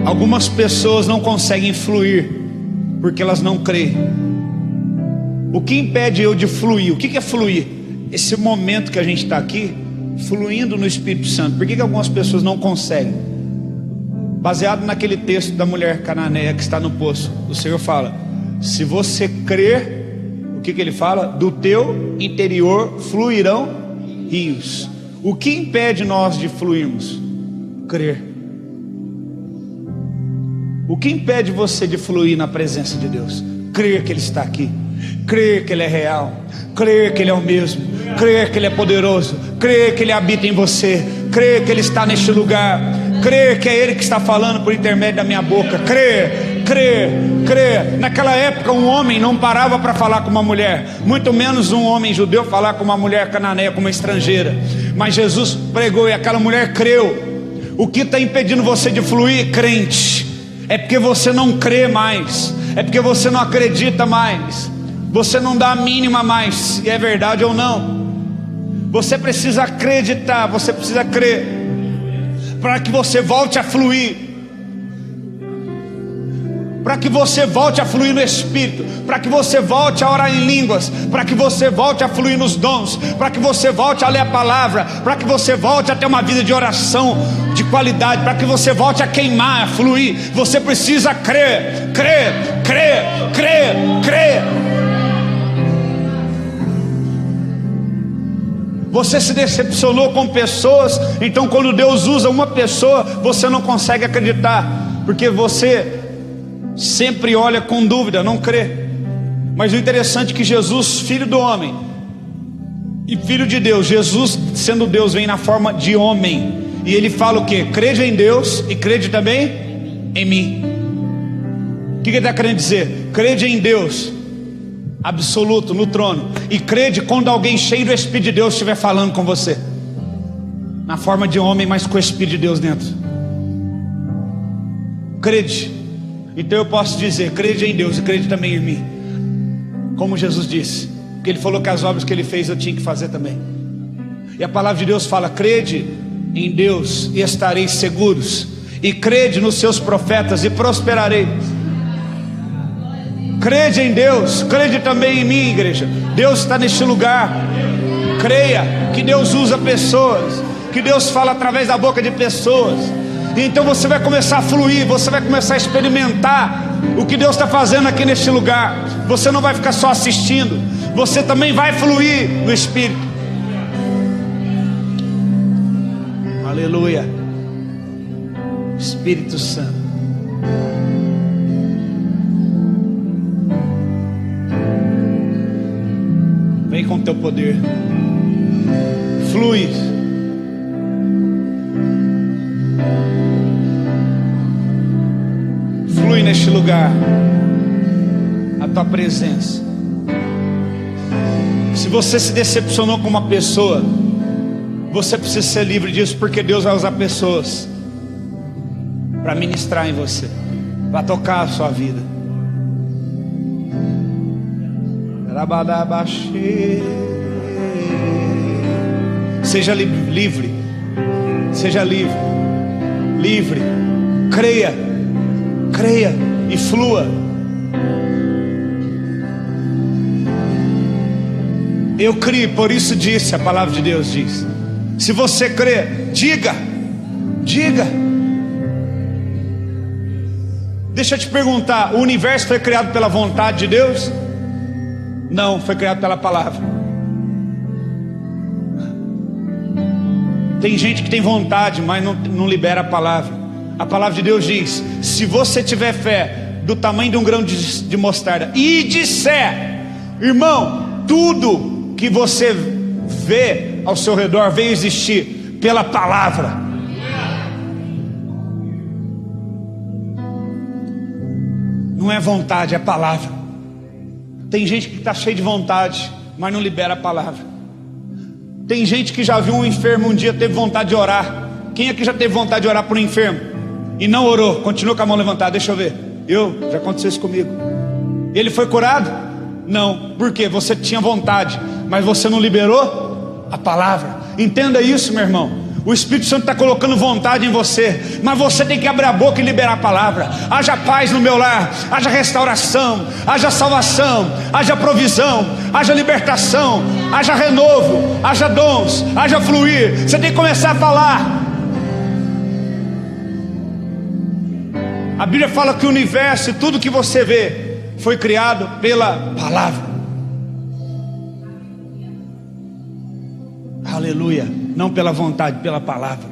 Algumas pessoas não conseguem fluir porque elas não creem. O que impede eu de fluir? O que é fluir? Esse momento que a gente está aqui, fluindo no Espírito Santo. Por que algumas pessoas não conseguem? Baseado naquele texto da mulher cananeia que está no poço, o Senhor fala: se você crer, o que ele fala? Do teu interior fluirão rios. O que impede nós de fluirmos? Crer. O que impede você de fluir na presença de Deus? Crer que Ele está aqui, crer que Ele é real, crer que Ele é o mesmo, crer que Ele é poderoso, crer que Ele habita em você, crer que Ele está neste lugar, crer que é Ele que está falando por intermédio da minha boca. Crer, crer, crer. Naquela época um homem não parava para falar com uma mulher, muito menos um homem judeu falar com uma mulher cananeia, com uma estrangeira. Mas Jesus pregou e aquela mulher creu. O que está impedindo você de fluir, crente? É porque você não crê mais, é porque você não acredita mais, você não dá a mínima mais, se é verdade ou não. Você precisa acreditar, você precisa crer, para que você volte a fluir, para que você volte a fluir no Espírito, para que você volte a orar em línguas, para que você volte a fluir nos dons, para que você volte a ler a palavra, para que você volte a ter uma vida de oração de qualidade, para que você volte a queimar, a fluir. Você precisa crer, crer, crer, crer, crer. Você se decepcionou com pessoas, então quando Deus usa uma pessoa, você não consegue acreditar, porque você sempre olha com dúvida, não crê. Mas o interessante é que Jesus, filho do homem e filho de Deus, Jesus sendo Deus vem na forma de homem, e ele fala o que? Crede em Deus e crede também em mim. O que ele está querendo dizer? Crede em Deus absoluto no trono, e crede quando alguém cheio do Espírito de Deus estiver falando com você na forma de homem, mas com o Espírito de Deus dentro. Crede. Então eu posso dizer, crede em Deus e crede também em mim, como Jesus disse, porque Ele falou que as obras que Ele fez eu tinha que fazer também. E a palavra de Deus fala: crede em Deus e estareis seguros, e crede nos seus profetas e prosperareis. Crede em Deus, crede também em mim, igreja. Deus está neste lugar. Creia que Deus usa pessoas, que Deus fala através da boca de pessoas. Então você vai começar a fluir, você vai começar a experimentar o que Deus está fazendo aqui neste lugar. Você não vai ficar só assistindo, você também vai fluir no Espírito. Aleluia. Espírito Santo, vem com teu poder, flui. Flui neste lugar a tua presença. Se você se decepcionou com uma pessoa, você precisa ser livre disso, porque Deus vai usar pessoas para ministrar em você, para tocar a sua vida. Seja livre, seja livre, livre, creia, creia e flua. Eu criei, por isso disse, a palavra de Deus diz: se você crê, diga, diga. Deixa eu te perguntar, o universo foi criado pela vontade de Deus? Não, foi criado pela palavra. Tem gente que tem vontade, mas não libera a palavra. A palavra de Deus diz: se você tiver fé do tamanho de um grão de mostarda e disser, irmão, tudo que você vê ao seu redor veio existir pela palavra. Não é vontade, é palavra. Tem gente que está cheio de vontade, mas não libera a palavra. Tem gente que já viu um enfermo um dia, teve vontade de orar. Quem aqui já teve vontade de orar por um enfermo e não orou? Continua com a mão levantada, deixa eu ver. Já aconteceu isso comigo. Ele foi curado? Não. Por quê? Você tinha vontade, mas você não liberou a palavra. Entenda isso, meu irmão. O Espírito Santo está colocando vontade em você, mas você tem que abrir a boca e liberar a palavra. Haja paz no meu lar, haja restauração, haja salvação, haja provisão, haja libertação, haja renovo, haja dons, haja fluir. Você tem que começar a falar. A Bíblia fala que o universo e tudo que você vê foi criado pela palavra. Aleluia. Não pela vontade, pela palavra.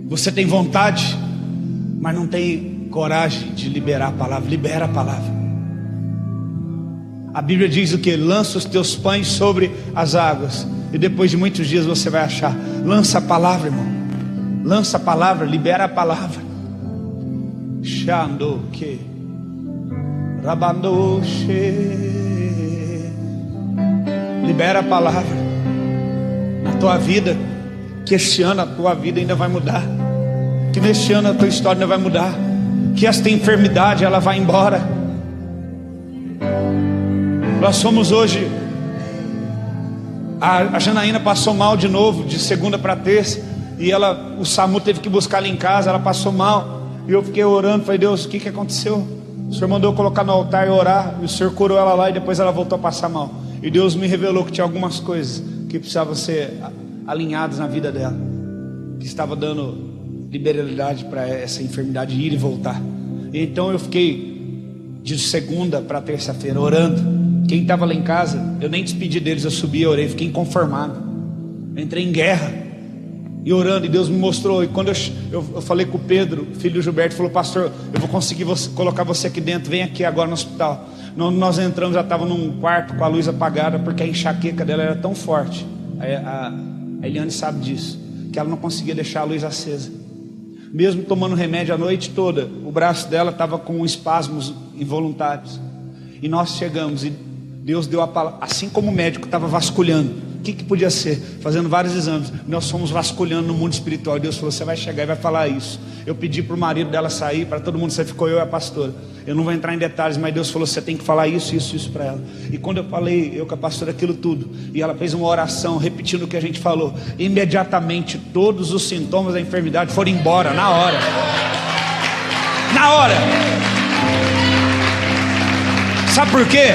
Você tem vontade, mas não tem coragem de liberar a palavra. Libera a palavra. A Bíblia diz o que? Lança os teus pães sobre as águas, e depois de muitos dias você vai achar. Lança a palavra, irmão. Lança a palavra, libera a palavra. Xando que Rabandoche. Libera a palavra na tua vida, que este ano a tua vida ainda vai mudar, que neste ano a tua história ainda vai mudar, que esta enfermidade ela vai embora. Nós somos hoje, a Janaína passou mal de novo, de segunda para terça, e o SAMU teve que buscar ela em casa. Ela passou mal, e eu fiquei orando, falei: Deus, o que aconteceu? O Senhor mandou eu colocar no altar e orar, e o Senhor curou ela lá, e depois ela voltou a passar mal. E Deus me revelou que tinha algumas coisas que precisavam ser alinhadas na vida dela, que estava dando liberalidade para essa enfermidade ir e voltar. E então eu fiquei de segunda para terça-feira orando. Quem estava lá em casa, eu nem despedi deles, eu subi e orei, fiquei inconformado, entrei em guerra e orando, e Deus me mostrou. E quando eu falei com o Pedro, filho do Gilberto, falou: pastor, eu vou conseguir colocar você aqui dentro, vem aqui agora no hospital. Nós entramos, já estava num quarto com a luz apagada, porque a enxaqueca dela era tão forte. A Eliane sabe disso, que ela não conseguia deixar a luz acesa. Mesmo tomando remédio a noite toda, o braço dela estava com espasmos involuntários. E nós chegamos, e Deus deu a palavra. Assim como o médico estava vasculhando, o que podia ser? Fazendo vários exames, nós fomos vasculhando no mundo espiritual. E Deus falou: você vai chegar e vai falar isso. Eu pedi para o marido dela sair, para todo mundo sair, ficou eu e a pastora. Eu não vou entrar em detalhes, mas Deus falou: você tem que falar isso, isso, isso para ela. E quando eu falei, eu com a pastora, aquilo tudo, e ela fez uma oração repetindo o que a gente falou, imediatamente todos os sintomas da enfermidade foram embora, na hora. Na hora. Sabe por quê?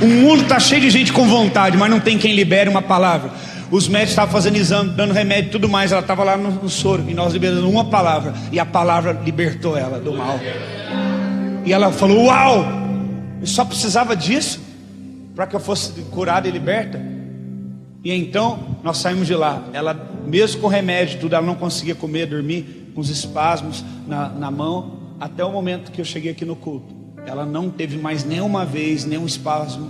O mundo está cheio de gente com vontade, mas não tem quem libere uma palavra. Os médicos estavam fazendo exame, dando remédio e tudo mais. Ela estava lá no soro, e nós liberamos uma palavra, e a palavra libertou ela do mal. E ela falou: uau, eu só precisava disso para que eu fosse curada e liberta. E então nós saímos de lá. Ela, mesmo com remédio tudo, ela não conseguia comer, dormir, com os espasmos na mão. Até o momento que eu cheguei aqui no culto, ela não teve mais nenhuma vez nenhum espasmo,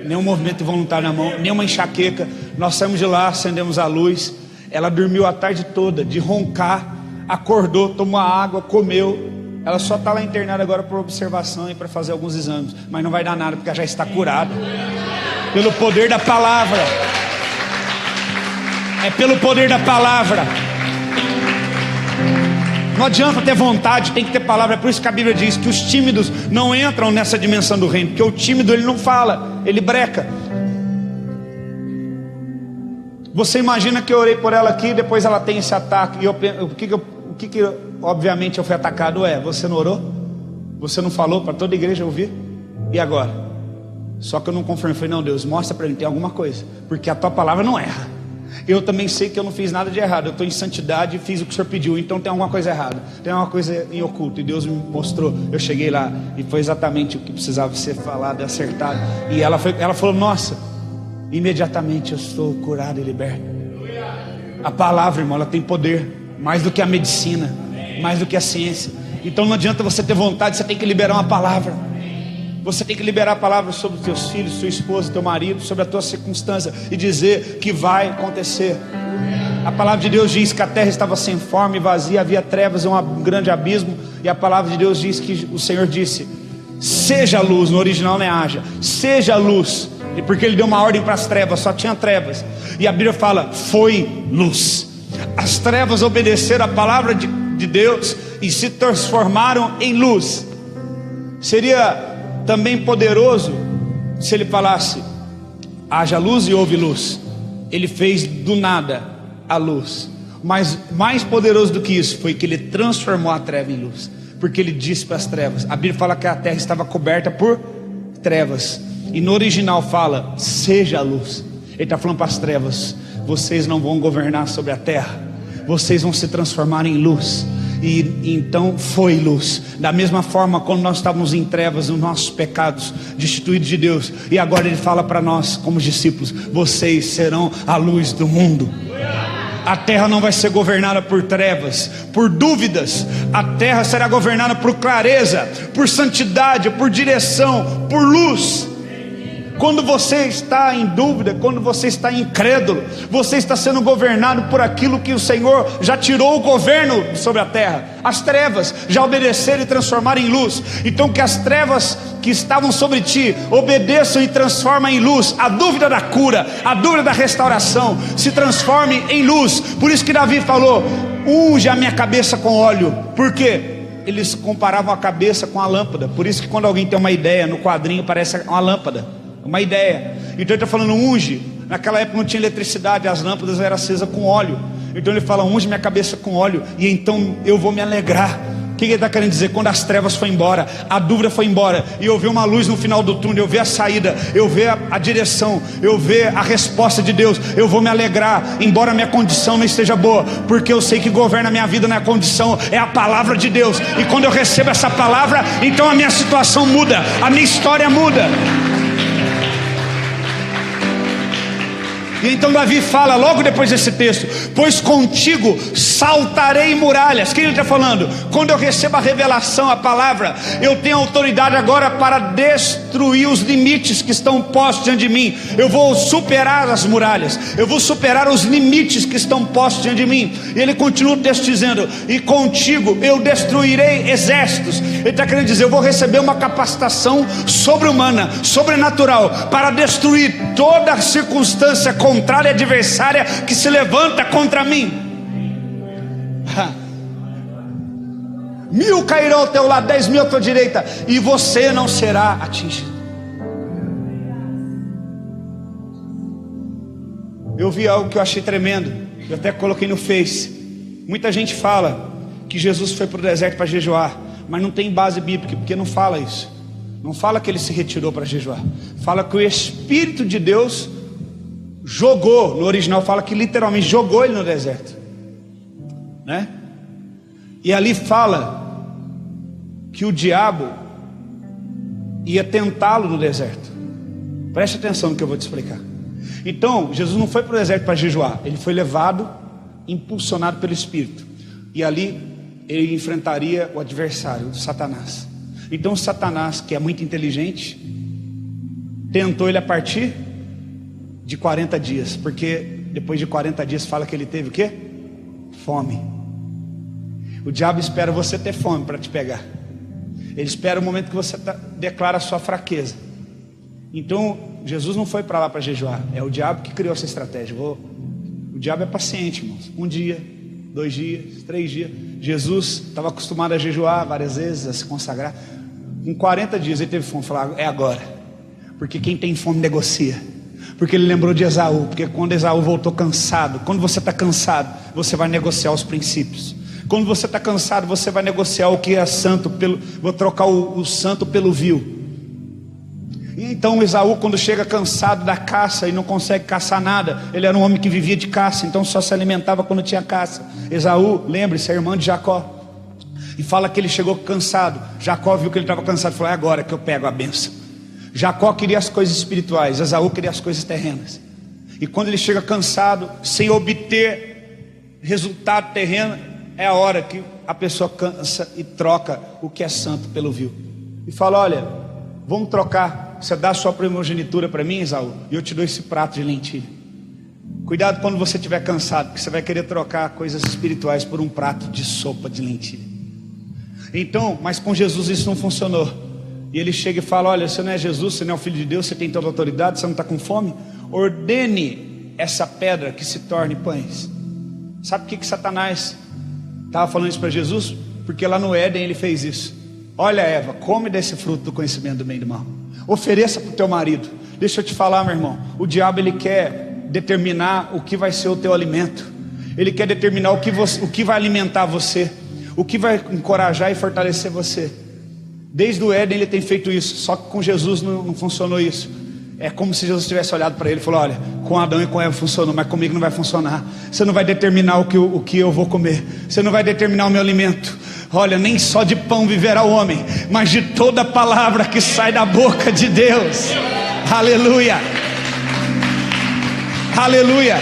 nenhum movimento involuntário na mão, nenhuma enxaqueca. Nós saímos de lá, acendemos a luz. Ela dormiu a tarde toda, de roncar, acordou, tomou água, comeu. Ela só está lá internada agora por observação e para fazer alguns exames, mas não vai dar nada, porque ela já está curada pelo poder da palavra. É pelo poder da palavra. Não adianta ter vontade, tem que ter palavra. É por isso que a Bíblia diz que os tímidos não entram nessa dimensão do reino, porque o tímido ele não fala, ele breca. Você imagina que eu orei por ela aqui, depois ela tem esse ataque, e o que obviamente eu fui atacado? Você não orou? Você não falou para toda a igreja ouvir? E agora? Só que eu não confirmei. Falei: não, Deus, mostra para mim, tem alguma coisa, porque a tua palavra não erra. Eu também sei que eu não fiz nada de errado, eu estou em santidade e fiz o que o Senhor pediu. Então tem alguma coisa errada, tem alguma coisa em oculto. E Deus me mostrou. Eu cheguei lá e foi exatamente o que precisava ser falado e acertado. E ela falou: nossa, imediatamente eu estou curado e liberto. A palavra, irmão, ela tem poder, mais do que a medicina, mais do que a ciência. Então não adianta você ter vontade, você tem que liberar uma palavra. Você tem que liberar a palavra sobre os teus filhos, sua esposa, teu marido, sobre a tua circunstância, e dizer que vai acontecer. A palavra de Deus diz que a terra estava sem forma e vazia, havia trevas e um grande abismo. E a palavra de Deus diz que o Senhor disse: seja luz. No original não é haja, seja luz. E porque ele deu uma ordem para as trevas, só tinha trevas. E a Bíblia fala: foi luz. As trevas obedeceram a palavra de Deus e se transformaram em luz. Seria também poderoso se ele falasse: haja luz e houve luz. Ele fez do nada a luz. Mas mais poderoso do que isso foi que ele transformou a treva em luz, porque ele disse para as trevas. A Bíblia fala que a terra estava coberta por trevas, e no original fala: seja a luz. Ele está falando para as trevas: vocês não vão governar sobre a terra, vocês vão se transformar em luz. E então foi luz. Da mesma forma, quando nós estávamos em trevas, nos nossos pecados, destituídos de Deus, e agora ele fala para nós como discípulos: vocês serão a luz do mundo. A terra não vai ser governada por trevas, por dúvidas. A terra será governada por clareza, por santidade, por direção, por luz. Quando você está em dúvida, quando você está incrédulo, você está sendo governado por aquilo que o Senhor já tirou o governo sobre a terra. As trevas já obedeceram e transformaram em luz. Então que as trevas que estavam sobre ti obedeçam e transformem em luz. A dúvida da cura, a dúvida da restauração se transforme em luz. Por isso que Davi falou: unge a minha cabeça com óleo. Por quê? Eles comparavam a cabeça com a lâmpada. Por isso que quando alguém tem uma ideia no quadrinho, parece uma lâmpada, uma ideia. Então ele está falando: unge. Naquela época não tinha eletricidade, as lâmpadas eram acesas com óleo. Então ele fala: unge minha cabeça com óleo, e então eu vou me alegrar. O que ele está querendo dizer? Quando as trevas foram embora, a dúvida foi embora, e eu ver uma luz no final do túnel, eu ver a saída, eu ver a direção, eu ver a resposta de Deus, eu vou me alegrar, embora a minha condição não esteja boa, porque eu sei que governa a minha vida na condição, é a palavra de Deus. E quando eu recebo essa palavra, então a minha situação muda, a minha história muda. E então Davi fala logo depois desse texto: pois contigo saltarei muralhas. O que ele está falando? Quando eu recebo a revelação, a palavra, eu tenho autoridade agora para destruir os limites que estão postos diante de mim. Eu vou superar as muralhas, eu vou superar os limites que estão postos diante de mim. E ele continua o texto dizendo: e contigo eu destruirei exércitos. Ele está querendo dizer: eu vou receber uma capacitação sobre-humana, sobrenatural, para destruir toda circunstância contrária, adversária, que se levanta contra mim. 1000 cairão ao teu lado, 10.000 à tua direita, e você não será atingido. Eu vi algo que eu achei tremendo, eu até coloquei no Face. Muita gente fala que Jesus foi para o deserto para jejuar, mas não tem base bíblica, porque não fala isso. Não fala que ele se retirou para jejuar, fala que o Espírito de Deus jogou. No original fala que literalmente jogou ele no deserto, né? E ali fala que o diabo ia tentá-lo no deserto. Preste atenção no que eu vou te explicar. Então Jesus não foi para o deserto para jejuar, ele foi levado, impulsionado pelo Espírito, e ali ele enfrentaria o adversário, o Satanás. Então o Satanás, que é muito inteligente, tentou ele a partir de 40 dias, porque depois de 40 dias fala que ele teve o quê? Fome. O diabo espera você ter fome para te pegar. Ele espera o momento que você declara a sua fraqueza. Então Jesus não foi para lá para jejuar, é o diabo que criou essa estratégia. O diabo é paciente, irmãos. 1 dia, 2 dias, 3 dias. Jesus estava acostumado a jejuar várias vezes, a se consagrar. Em 40 dias ele teve fome. Falou: é agora, porque quem tem fome negocia. Porque ele lembrou de Esaú, porque quando Esaú voltou cansado, quando você está cansado, você vai negociar os princípios. Quando você está cansado, você vai negociar o que é santo, vou trocar o santo pelo vil. E então Esaú, quando chega cansado da caça e não consegue caçar nada, ele era um homem que vivia de caça, então só se alimentava quando tinha caça. Esaú, lembre-se, é irmão de Jacó. E fala que ele chegou cansado. Jacó viu que ele estava cansado e falou: é agora que eu pego a bênção. Jacó queria as coisas espirituais, Esaú queria as coisas terrenas. E quando ele chega cansado, sem obter resultado terreno, é a hora que a pessoa cansa e troca o que é santo pelo vil. E fala: olha, vamos trocar, você dá a sua primogenitura para mim, Esaú, e eu te dou esse prato de lentilha. Cuidado quando você estiver cansado, porque você vai querer trocar coisas espirituais por um prato de sopa de lentilha. Então, mas com Jesus isso não funcionou. E ele chega e fala: olha, você não é Jesus, você não é o Filho de Deus, você tem toda a autoridade, você não está com fome? Ordene essa pedra que se torne pães. Sabe por que Satanás estava falando isso para Jesus? Porque lá no Éden ele fez isso. Olha, Eva, come desse fruto do conhecimento do bem e do mal, ofereça para o teu marido. Deixa eu te falar, meu irmão, o diabo ele quer determinar o que vai ser o teu alimento. Ele quer determinar o que vai alimentar você, o que vai encorajar e fortalecer você. Desde o Éden ele tem feito isso, só que com Jesus não funcionou isso. É como se Jesus tivesse olhado para ele e falou: olha, com Adão e com Eva funcionou, mas comigo não vai funcionar. Você não vai determinar o que eu vou comer, você não vai determinar o meu alimento. Olha, nem só de pão viverá o homem, mas de toda palavra que sai da boca de Deus. Aleluia, aleluia.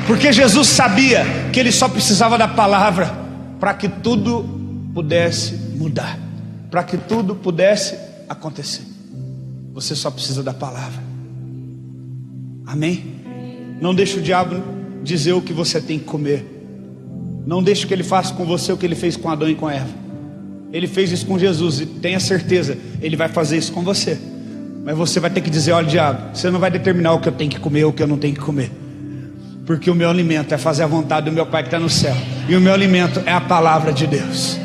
Porque Jesus sabia que ele só precisava da palavra para que tudo pudesse mudar, para que tudo pudesse acontecer. Você só precisa da palavra. Amém? Não deixe o diabo dizer o que você tem que comer. Não deixe que ele faça com você o que ele fez com Adão e com Eva. Ele fez isso com Jesus e tenha certeza, ele vai fazer isso com você. Mas você vai ter que dizer: olha, diabo, você não vai determinar o que eu tenho que comer ou o que eu não tenho que comer, porque o meu alimento é fazer a vontade do meu Pai que está no céu, e o meu alimento é a palavra de Deus.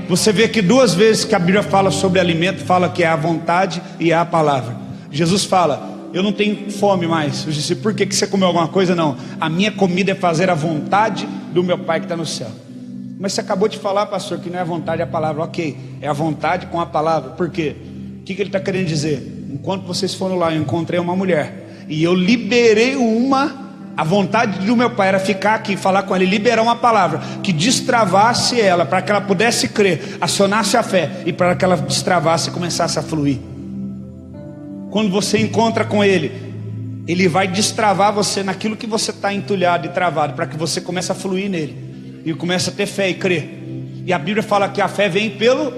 Você vê que 2 vezes que a Bíblia fala sobre alimento, fala que é a vontade e é a palavra. Jesus fala: eu não tenho fome mais. Eu disse: por que você comeu alguma coisa? Não, a minha comida é fazer a vontade do meu Pai que está no céu. Mas você acabou de falar, pastor, que não é a vontade, é a palavra. Ok, é a vontade com a palavra. Por quê? O que ele está querendo dizer? Enquanto vocês foram lá, eu encontrei uma mulher e eu liberei a vontade do meu Pai era ficar aqui, falar com ela e liberar uma palavra que destravasse ela, para que ela pudesse crer, acionasse a fé, e para que ela destravasse e começasse a fluir. Quando você encontra com ele, ele vai destravar você naquilo que você está entulhado e travado, para que você comece a fluir nele e comece a ter fé e crer. E a Bíblia fala que a fé vem pelo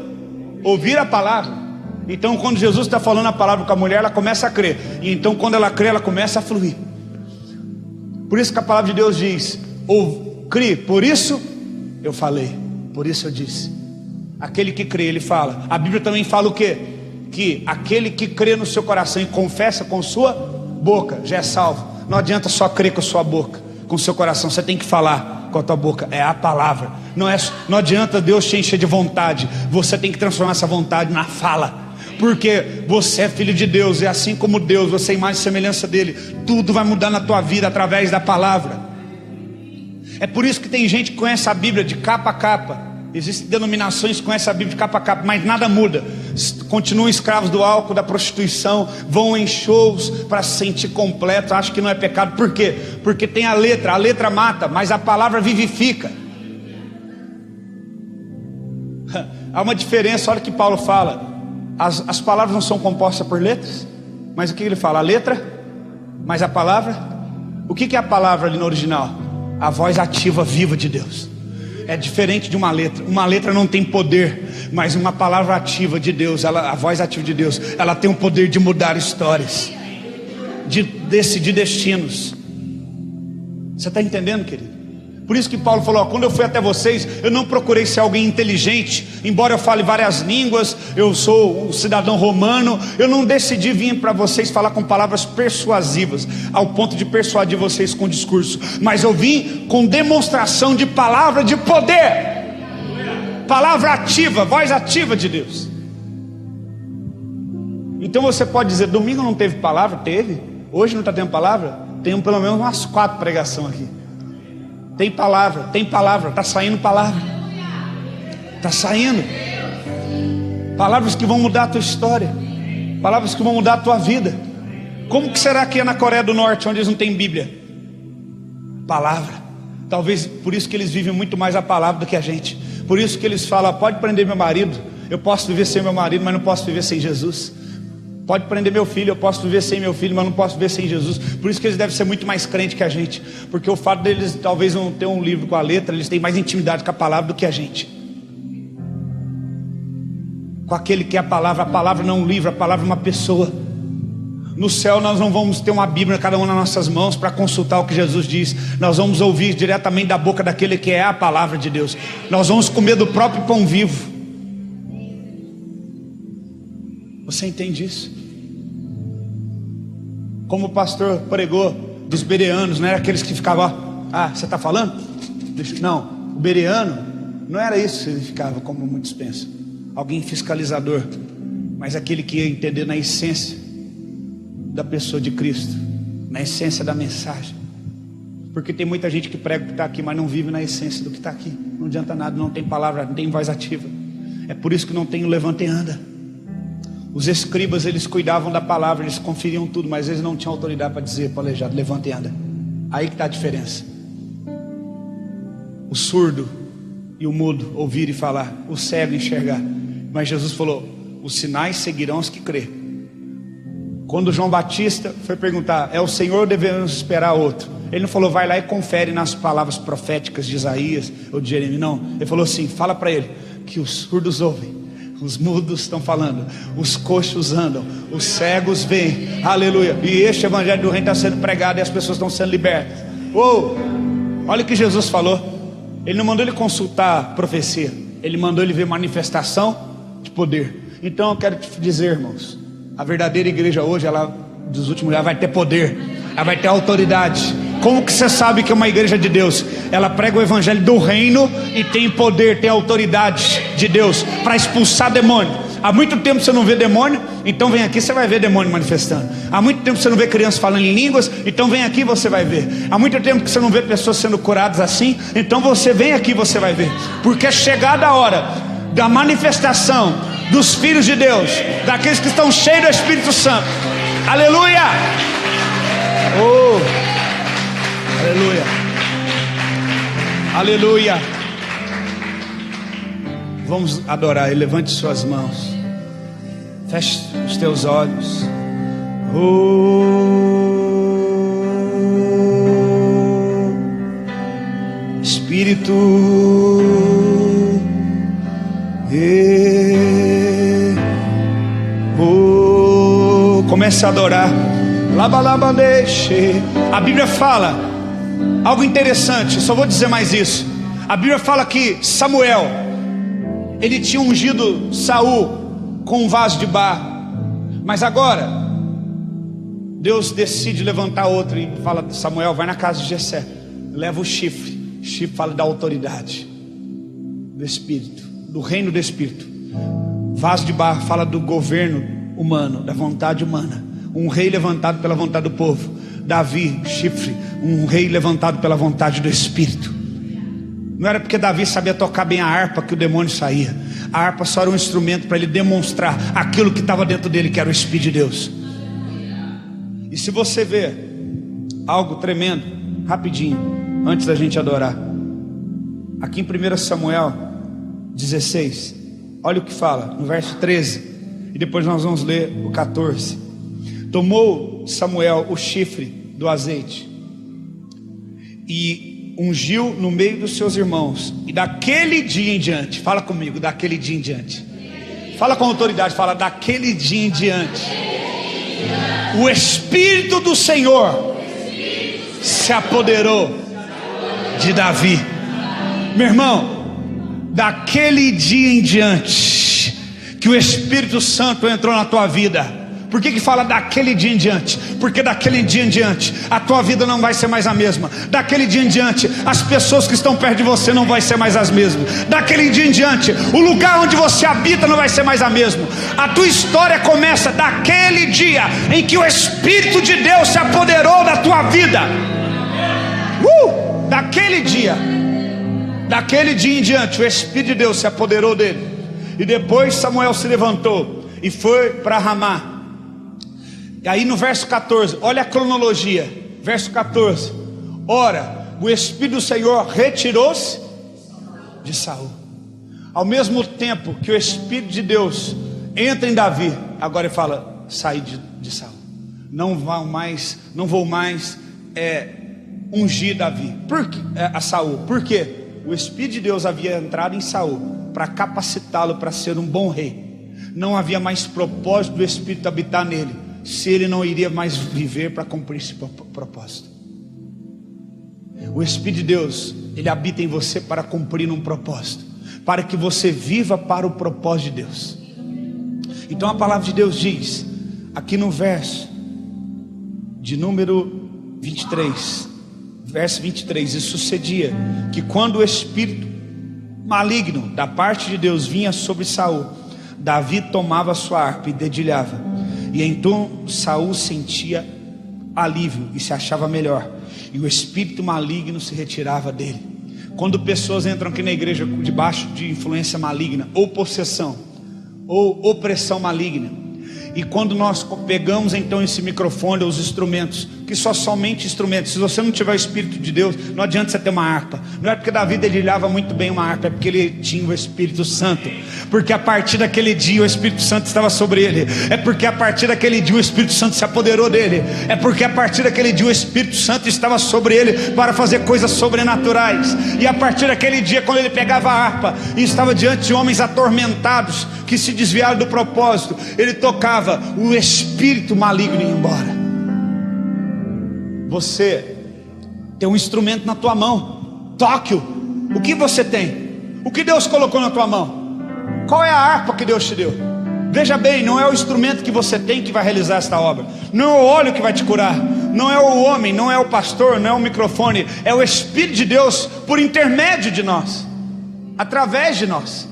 ouvir a palavra. Então quando Jesus está falando a palavra com a mulher, ela começa a crer, e então quando ela crê, ela começa a fluir. Por isso que a palavra de Deus diz: crê, por isso eu falei, por isso eu disse. Aquele que crê, ele fala. A Bíblia também fala o quê? Que aquele que crê no seu coração e confessa com sua boca já é salvo. Não adianta só crer com a sua boca, com o seu coração, você tem que falar com a tua boca, é a palavra. Não adianta Deus te encher de vontade, você tem que transformar essa vontade na fala. Porque você é filho de Deus, e assim como Deus, você é imagem e semelhança dele. Tudo vai mudar na tua vida através da palavra. É por isso que tem gente que conhece a Bíblia de capa a capa. Existem denominações que conhecem a Bíblia de capa a capa, mas nada muda. Continuam escravos do álcool, da prostituição, vão em shows para se sentir completo, acham que não é pecado. Por quê? Porque tem a letra mata, mas a palavra vivifica. Há uma diferença, olha o que Paulo fala. As palavras não são compostas por letras, mas o que ele fala? A letra, mas a palavra. O que é a palavra ali no original? A voz ativa, viva de Deus. É diferente de uma letra. Uma letra não tem poder, mas uma palavra ativa de Deus, a voz ativa de Deus, ela tem o poder de mudar histórias, de decidir destinos. Você está entendendo, querido? Por isso que Paulo falou: quando eu fui até vocês, eu não procurei ser alguém inteligente. Embora eu fale várias línguas, eu sou um cidadão romano, eu não decidi vir para vocês falar com palavras persuasivas, ao ponto de persuadir vocês com discurso. Mas eu vim com demonstração de palavra de poder. Palavra ativa, voz ativa de Deus. Então você pode dizer: domingo não teve palavra? Teve. Hoje não está tendo palavra? Tem pelo menos umas 4 pregações aqui. Tem palavra, está saindo palavra. Está saindo palavras que vão mudar a tua história, palavras que vão mudar a tua vida. Como que será que é na Coreia do Norte, onde eles não têm Bíblia? Palavra. Talvez por isso que eles vivem muito mais a palavra do que a gente. Por isso que eles falam: pode prender meu marido, eu posso viver sem meu marido, mas não posso viver sem Jesus. Pode prender meu filho, eu posso viver sem meu filho, mas não posso viver sem Jesus. Por isso que eles devem ser muito mais crentes que a gente, porque o fato deles talvez não ter um livro com a letra, eles têm mais intimidade com a palavra do que a gente. Com aquele que é a palavra não é um livro, a palavra é uma pessoa. No céu nós não vamos ter uma Bíblia cada um nas nossas mãos para consultar o que Jesus diz. Nós vamos ouvir diretamente da boca daquele que é a palavra de Deus. Nós vamos comer do próprio pão vivo. Você entende isso? Como o pastor pregou dos bereanos, não era aqueles que ficavam: você está falando? Não, o bereano não era isso que ele ficava, como muitos pensam, alguém fiscalizador, mas aquele que ia entender na essência da pessoa de Cristo, na essência da mensagem. Porque tem muita gente que prega o que está aqui, mas não vive na essência do que está aqui. Não adianta nada, não tem palavra, não tem voz ativa. É por isso que não tem o levanta e anda. Os escribas, eles cuidavam da palavra, eles conferiam tudo, mas eles não tinham autoridade para dizer para o aleijado, levanta e anda. Aí que está a diferença. O surdo e o mudo ouvir e falar, o cego enxergar. Mas Jesus falou, os sinais seguirão os que crê. Quando João Batista foi perguntar, é o Senhor ou devemos esperar outro? Ele não falou, vai lá e confere nas palavras proféticas de Isaías ou de Jeremias, não. Ele falou assim, fala para ele, que os surdos ouvem, os mudos estão falando, os coxos andam, os cegos veem, aleluia. E este evangelho do reino está sendo pregado e as pessoas estão sendo libertas. Olha o que Jesus falou. Ele não mandou ele consultar profecia, ele mandou ele ver manifestação de poder. Então eu quero te dizer, irmãos, a verdadeira igreja hoje, ela dos últimos dias vai ter poder, ela vai ter autoridade. Como que você sabe que é uma igreja de Deus? Ela prega o evangelho do reino e tem poder, tem autoridade de Deus para expulsar demônio. Há muito tempo você não vê demônio, então vem aqui, você vai ver demônio manifestando. Há muito tempo você não vê crianças falando em línguas, então vem aqui, você vai ver. Há muito tempo que você não vê pessoas sendo curadas assim, então você vem aqui, você vai ver. Porque é chegada a hora da manifestação dos filhos de Deus, daqueles que estão cheios do Espírito Santo. Aleluia! Aleluia! Aleluia! Vamos adorar Ele. Levante suas mãos, feche os teus olhos. Espírito, comece a adorar. A Bíblia fala algo interessante, só vou dizer mais isso. A Bíblia fala que Samuel, ele tinha ungido Saul com um vaso de barro, mas agora Deus decide levantar outro e fala, Samuel, vai na casa de Jessé, leva o chifre. Chifre fala da autoridade do Espírito, do reino do Espírito. Vaso de barro fala do governo humano, da vontade humana. Um rei levantado pela vontade do povo. Davi, chifre, um rei levantado pela vontade do Espírito. Não era porque Davi sabia tocar bem a harpa que o demônio saía. A harpa só era um instrumento para ele demonstrar aquilo que estava dentro dele, que era o Espírito de Deus. E se você vê algo tremendo, rapidinho, antes da gente adorar, aqui em 1 Samuel 16, olha o que fala no verso 13, e depois nós vamos ler o 14. Tomou Samuel o chifre do azeite e ungiu no meio dos seus irmãos, e daquele dia em diante, fala comigo, daquele dia em diante, fala com autoridade, fala, daquele dia em diante, o Espírito do Senhor se apoderou de Davi. Meu irmão, daquele dia em diante que o Espírito Santo entrou na tua vida. Por que fala daquele dia em diante? Porque daquele dia em diante a tua vida não vai ser mais a mesma. Daquele dia em diante as pessoas que estão perto de você não vai ser mais as mesmas. Daquele dia em diante o lugar onde você habita não vai ser mais a mesma. A tua história começa daquele dia em que o Espírito de Deus se apoderou da tua vida. Daquele dia em diante o Espírito de Deus se apoderou dele. E depois Samuel se levantou e foi para Ramá. E aí no verso 14, olha a cronologia. Verso 14: ora, o Espírito do Senhor retirou-se de Saul. Ao mesmo tempo que o Espírito de Deus entra em Davi, agora ele fala, saí de Saul. Não vou mais ungir Davi, a Saul. Por quê? O Espírito de Deus havia entrado em Saul para capacitá-lo para ser um bom rei. Não havia mais propósito do Espírito habitar nele, se ele não iria mais viver para cumprir esse propósito. O Espírito de Deus, ele habita em você para cumprir um propósito, para que você viva para o propósito de Deus. Então a palavra de Deus diz aqui no verso de número 23, verso 23: e sucedia que quando o espírito maligno da parte de Deus vinha sobre Saul, Davi tomava sua harpa e dedilhava, e então Saul sentia alívio e se achava melhor, e o espírito maligno se retirava dele. Quando pessoas entram aqui na igreja debaixo de influência maligna, ou possessão, ou opressão maligna, e quando nós pegamos então esse microfone, os instrumentos, que somente instrumentos, se você não tiver o Espírito de Deus, não adianta você ter uma harpa. Não é porque Davi dedilhava muito bem uma harpa, é porque ele tinha o Espírito Santo. Porque a partir daquele dia o Espírito Santo estava sobre ele. É porque a partir daquele dia o Espírito Santo se apoderou dele. É porque a partir daquele dia o Espírito Santo estava sobre ele para fazer coisas sobrenaturais. E a partir daquele dia, quando ele pegava a harpa e estava diante de homens atormentados que se desviaram do propósito, ele tocava, o espírito maligno ia embora. Você tem um instrumento na tua mão, toque-o. O que você tem? O que Deus colocou na tua mão? Qual é a harpa que Deus te deu? Veja bem, não é o instrumento que você tem que vai realizar esta obra, não é o óleo que vai te curar, não é o homem, não é o pastor, não é o microfone, é o Espírito de Deus por intermédio de nós, através de nós.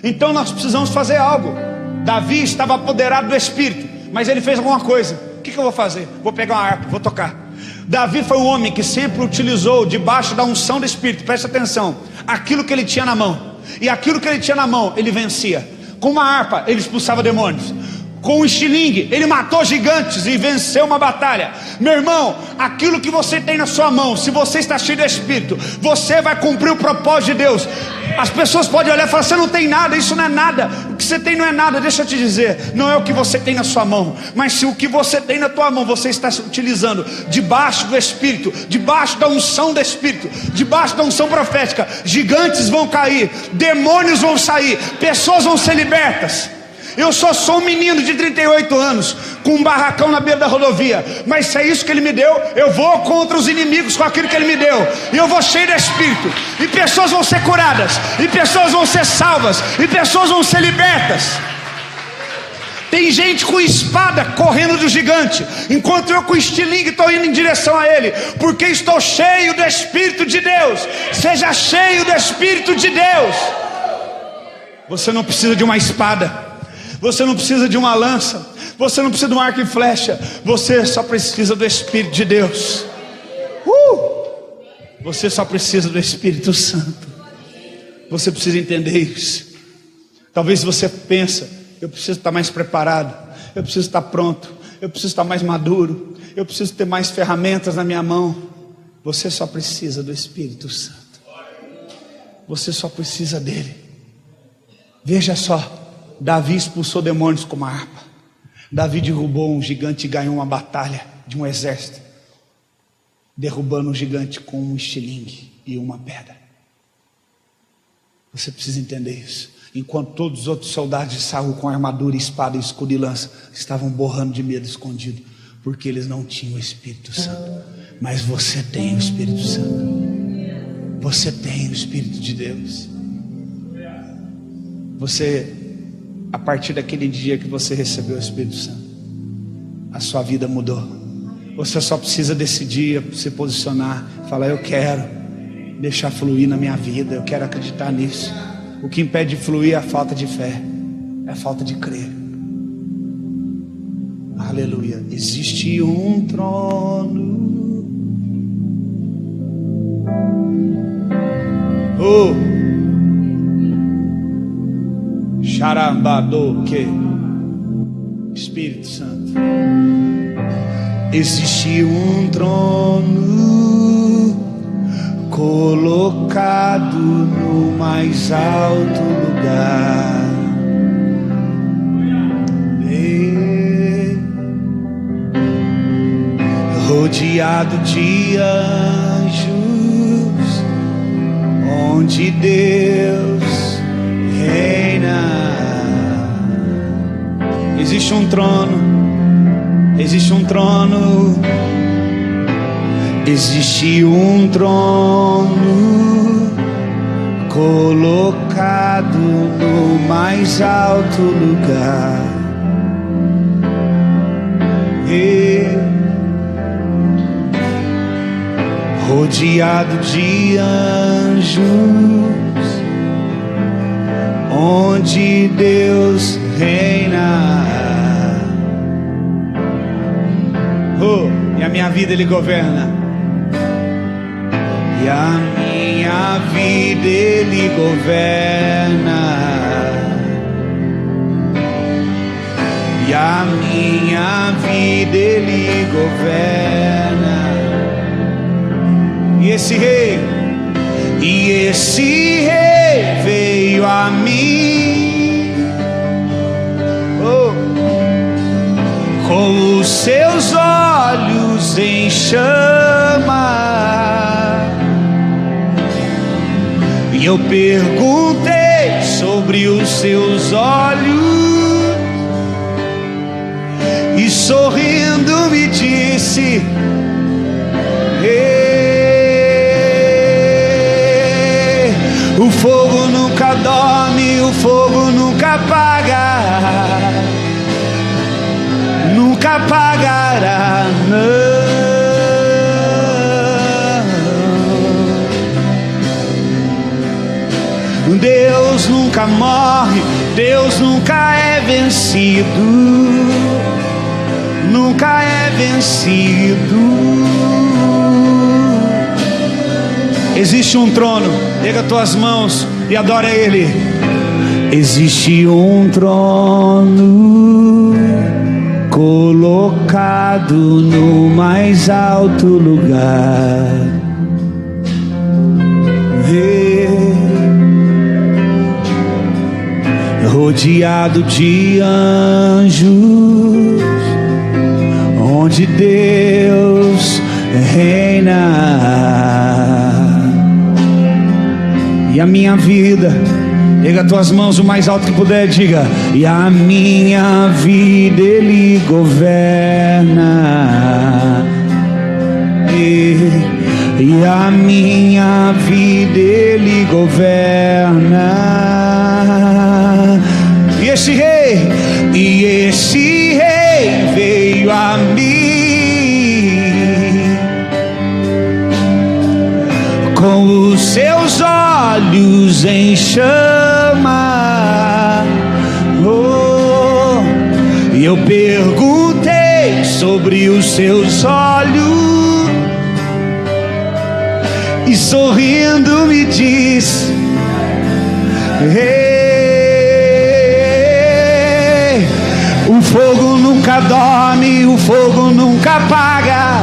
Então nós precisamos fazer algo. Davi estava apoderado do Espírito, mas ele fez alguma coisa. O que eu vou fazer? Vou pegar uma harpa, vou tocar. Davi foi um homem que sempre utilizou, debaixo da unção do Espírito, preste atenção, aquilo que ele tinha na mão. E aquilo que ele tinha na mão, ele vencia. Com uma harpa, ele expulsava demônios. Com um estilingue, ele matou gigantes e venceu uma batalha. Meu irmão, aquilo que você tem na sua mão, se você está cheio de Espírito, você vai cumprir o propósito de Deus. As pessoas podem olhar e falar, você não tem nada, isso não é nada. O que você tem não é nada, deixa eu te dizer, não é o que você tem na sua mão, mas se o que você tem na tua mão, você está utilizando debaixo do Espírito, debaixo da unção do Espírito, debaixo da unção profética, gigantes vão cair, demônios vão sair, pessoas vão ser libertas. Eu só sou um menino de 38 anos, com um barracão na beira da rodovia, mas se é isso que Ele me deu, eu vou contra os inimigos com aquilo que Ele me deu, e eu vou cheio de Espírito, e pessoas vão ser curadas, e pessoas vão ser salvas, e pessoas vão ser libertas. Tem gente com espada correndo do gigante, enquanto eu com estilingue estou indo em direção a ele, porque estou cheio do Espírito de Deus. Seja cheio do Espírito de Deus. Você não precisa de uma espada, você não precisa de uma lança, você não precisa de um arco e flecha, você só precisa do Espírito de Deus. Você só precisa do Espírito Santo. Você precisa entender isso. Talvez você pense, eu preciso estar mais preparado, eu preciso estar pronto, eu preciso estar mais maduro, eu preciso ter mais ferramentas na minha mão. Você só precisa do Espírito Santo. Você só precisa dele. Veja só, Davi expulsou demônios com uma harpa. Davi derrubou um gigante e ganhou uma batalha de um exército, derrubando um gigante com um estilingue e uma pedra. Você precisa entender isso. Enquanto todos os outros soldados de Saul com armadura, espada, escudo e lança estavam borrando de medo escondido, porque eles não tinham o Espírito Santo. Mas você tem o Espírito Santo. Você tem o Espírito de Deus. Você, a partir daquele dia que você recebeu o Espírito Santo, a sua vida mudou. Você só precisa decidir, se posicionar, falar, eu quero deixar fluir na minha vida, eu quero acreditar nisso. O que impede de fluir é a falta de fé, é a falta de crer. Aleluia. Existe um trono. Xarambadoque. Espírito Santo. Existe um trono colocado no mais alto lugar, rodeado de anjos, onde Deus reina. Existe um trono, existe um trono, existe um trono colocado no mais alto lugar. Rodeado de anjos, onde Deus reina. E a minha vida Ele governa. E a minha vida Ele governa. E a minha vida Ele governa. E esse rei veio a mim, com os seus olhos em chama. E eu perguntei sobre os seus olhos, e sorrindo me disse: o fogo nunca dorme, o fogo nunca apaga, nunca apagará, não. Deus nunca morre, Deus nunca é vencido, nunca é vencido. Existe um trono, pega tuas mãos e adora Ele. Existe um trono colocado no mais alto lugar, rodeado de anjos, onde Deus reina. E a minha vida, pega tuas mãos o mais alto que puder, diga: e a minha vida Ele governa. E a minha vida Ele governa. E esse rei veio a mim, com os seus olhos em chama. E eu perguntei sobre os seus olhos, e sorrindo me diz: o fogo nunca dorme, o fogo nunca apaga,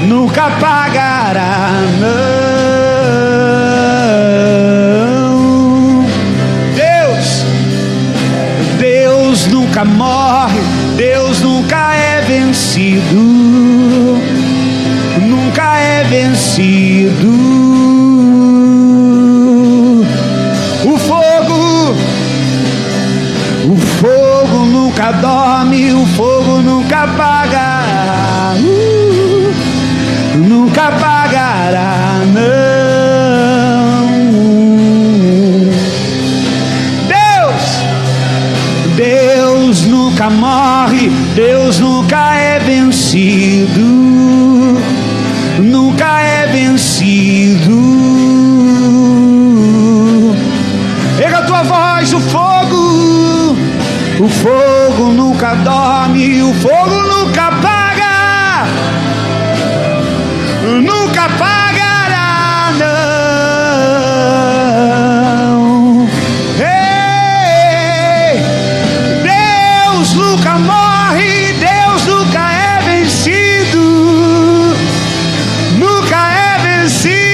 nunca apagará, não. Deus nunca morre, Deus nunca é vencido, nunca é vencido. O fogo nunca dorme, o fogo nunca apaga, nunca apagará, não. Deus nunca morre, Deus nunca é vencido, nunca é vencido. Pega a tua voz, o fogo nunca dorme, o fogo nunca apaga, nunca apagará, não. Ei, Deus nunca morre, Deus nunca é vencido, nunca é vencido.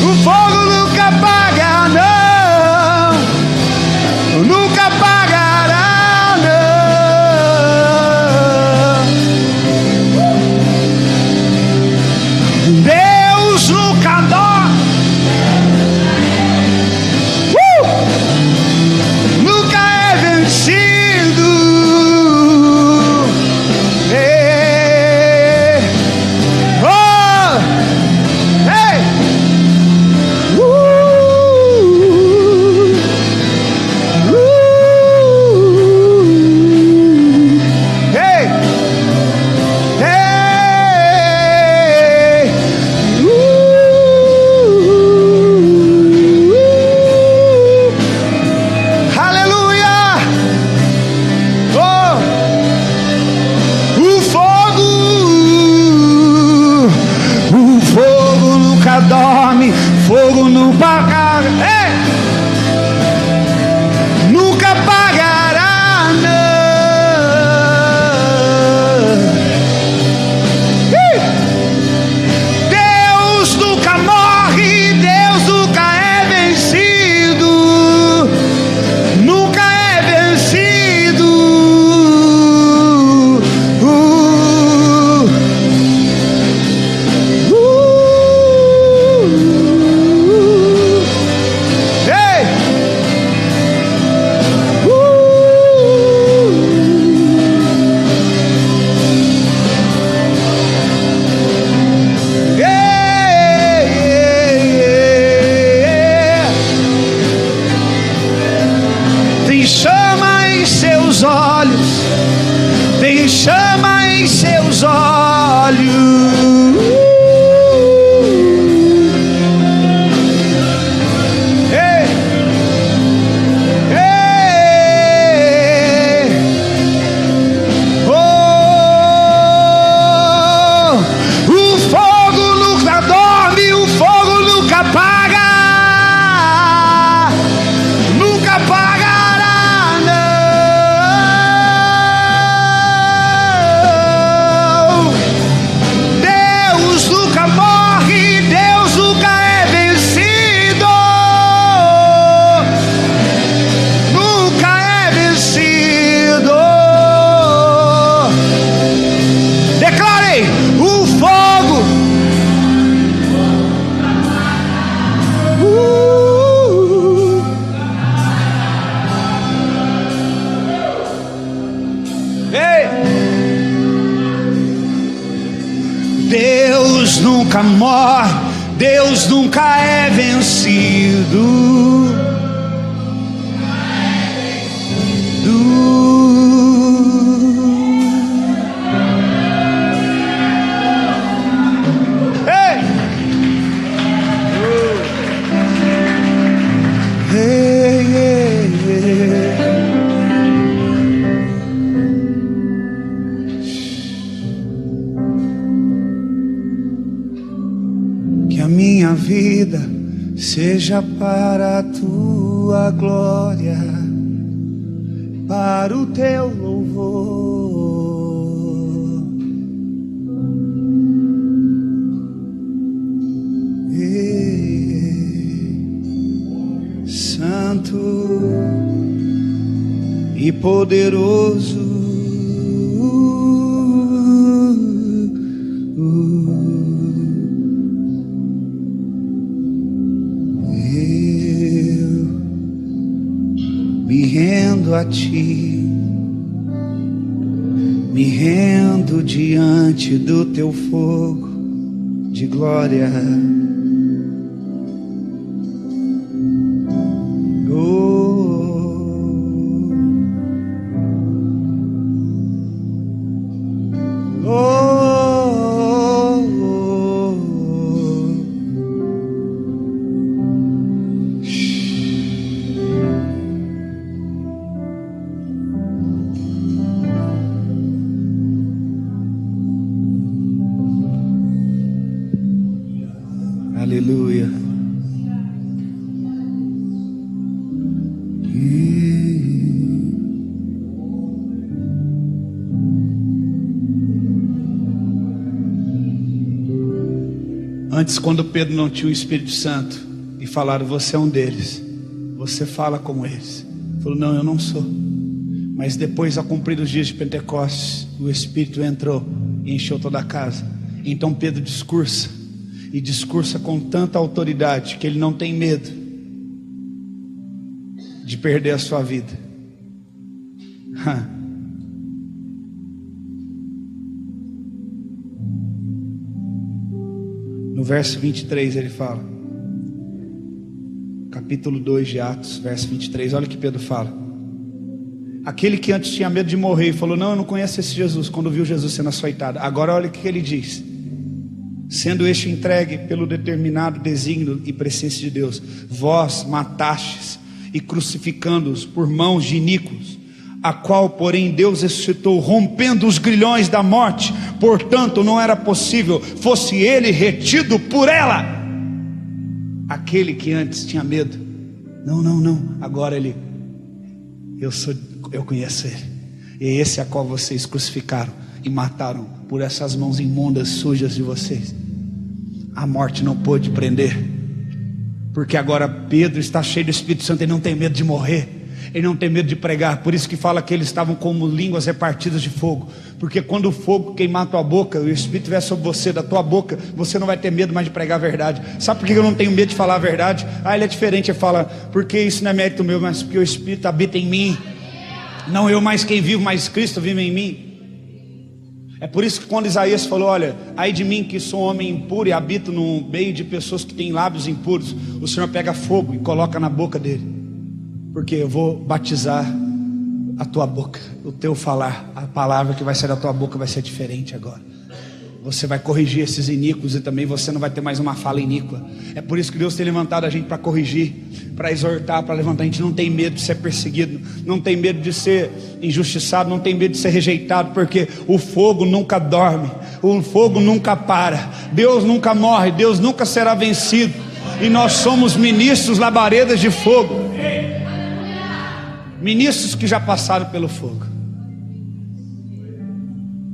O fogo nunca apaga, seus olhos, tem chama em seus olhos. Deus nunca morre, Deus nunca é vencido. Minha vida seja para a tua glória, para o teu louvor. Santo e poderoso, me rendo a ti, me rendo diante do teu fogo de glória. Aleluia. Antes, quando Pedro não tinha o Espírito Santo e falaram: você é um deles, você fala como eles. Ele falou: não, eu não sou. Mas depois, ao cumprir os dias de Pentecostes, o Espírito entrou e encheu toda a casa. Então Pedro discursa, e discursa com tanta autoridade que ele não tem medo de perder a sua vida. No verso 23 ele fala, capítulo 2 de Atos, verso 23, olha o que Pedro fala. Aquele que antes tinha medo de morrer e falou: não, eu não conheço esse Jesus, quando viu Jesus sendo açoitado. Agora olha o que ele diz: sendo este entregue pelo determinado desígnio e presciência de Deus, vós matastes e crucificando-os por mãos de iníquos, a qual porém Deus ressuscitou, rompendo os grilhões da morte. Portanto não era possível fosse ele retido por ela. Aquele que antes tinha medo, não, agora ele, eu conheço ele, e é esse a qual vocês crucificaram e mataram por essas mãos imundas, sujas de vocês. A morte não pôde prender, porque agora Pedro está cheio do Espírito Santo. Ele não tem medo de morrer, ele não tem medo de pregar. Por isso que fala que eles estavam como línguas repartidas de fogo, porque quando o fogo queimar a tua boca, o Espírito vier sobre você, da tua boca, você não vai ter medo mais de pregar a verdade. Sabe por que eu não tenho medo de falar a verdade? Ele é diferente. Ele fala: porque isso não é mérito meu, mas porque o Espírito habita em mim. Não eu mais quem vivo, mas Cristo vive em mim. É por isso que quando Isaías falou: olha, ai de mim que sou homem impuro e habito no meio de pessoas que têm lábios impuros, o Senhor pega fogo e coloca na boca dele, porque eu vou batizar a tua boca, o teu falar, a palavra que vai sair da tua boca vai ser diferente agora. Você vai corrigir esses iníquos e também você não vai ter mais uma fala iníqua. É por isso que Deus tem levantado a gente para corrigir, para exortar, para levantar. A gente não tem medo de ser perseguido, não tem medo de ser injustiçado, não tem medo de ser rejeitado, porque o fogo nunca dorme, o fogo nunca para, Deus nunca morre, Deus nunca será vencido. E nós somos ministros labaredas de fogo, ministros que já passaram pelo fogo.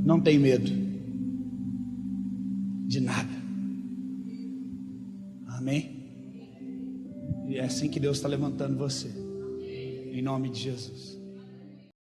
Não tem medo de nada. Amém? E é assim que Deus está levantando você, em nome de Jesus.